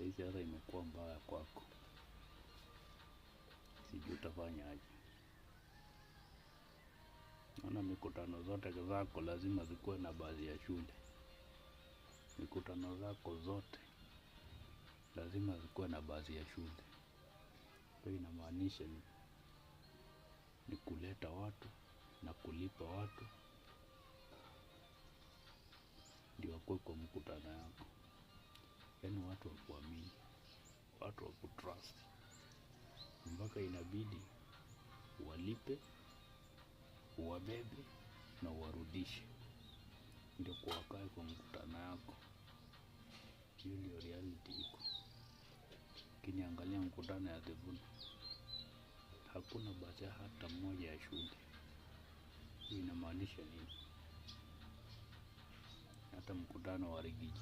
hii siasa imekuwa mbaya kwako, sijui utafanya aje. Naona mikutano zote zako lazima zikuwe na baadhi ya shule. Mikutano zako zote lazima zikuwe na baadhi ya shule. Kwa inamaanisha ni kuleta watu na kulipa watu ndio wakuwe kwa mkutano yako. Yaani watu wa kuamini, watu wa kutrust. Mpaka inabidi walipe, uwabebe na uwarudishe ndio wakae kwa mkutano yako. Hiyo ndio reality iko. Lakini angalia mkutano ya Devuna, hakuna basi hata moja ya shule. Hii inamaanisha nini? Hata mkutano wa Rigiji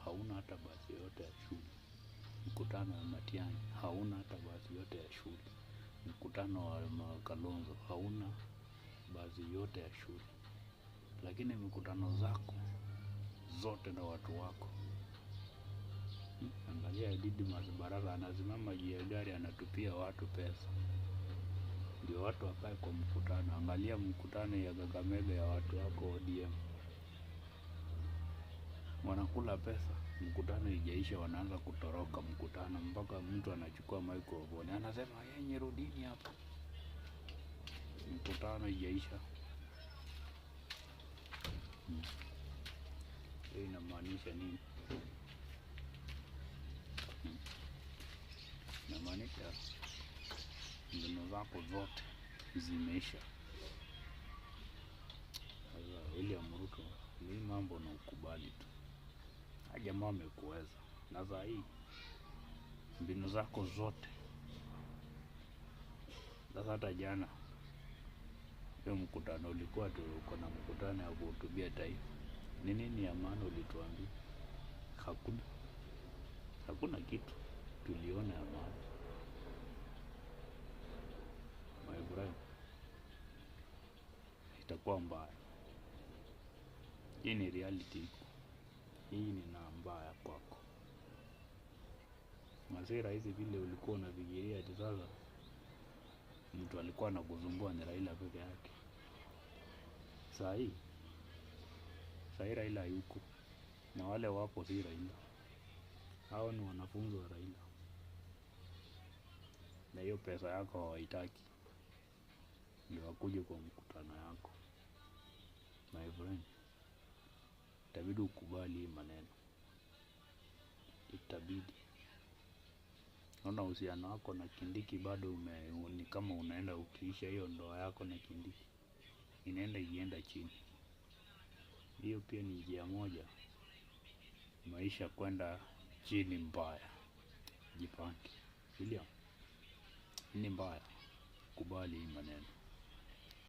hauna hata basi yote ya shule. Mkutano wa Matiang'i hauna hata basi yote ya shule. Mkutano wa Kalonzo hauna basi yote ya shule. Lakini mikutano zako zote na watu wako. Angalia Didmus Barasa anasimama juu ya gari anatupia watu pesa ndio watu wakae kwa mkutano. Angalia mkutano ya Kakamega ya watu wako ODM, wanakula pesa, mkutano ijaisha wanaanza kutoroka mkutano, mpaka mtu anachukua microphone anasema yenye rudini hapa. Mkutano ijaisha. Hiyo inamaanisha nini? Inamaanisha mbinu zako zote zimeisha. Sasa William Ruto, hii mambo na ukubali tu. Jamaa amekuweza. Na saa hii mbinu zako zote. Sasa hata jana hiyo mkutano ulikuwa tu uko na mkutano ya kuhutubia taifa. Ni nini ya maana ulituambia? Hakuna kitu tuliona ya maana. My brother, itakuwa mbaya. Hii ni reality. Hii ni na mbaya kwako. Masira hizi vile ulikuwa unafikiria ati sasa mtu alikuwa anakuzumbua ni Raila peke yake. Saa hii Raila yuko na wale wapo si Raila. Hao ni wanafunzi wa Raila. Na hiyo pesa yako hawaitaki ndio wakuje kwa mkutano yako. My friend, itabidi ukubali hii maneno. Itabidi. Naona uhusiano wako na Kindiki bado ni kama unaenda ukiisha. Hiyo ndoa yako na Kindiki ienda chini. Hiyo pia ni njia moja maisha kwenda chini mbaya. Jipange. William, ni mbaya. Kubali hii maneno.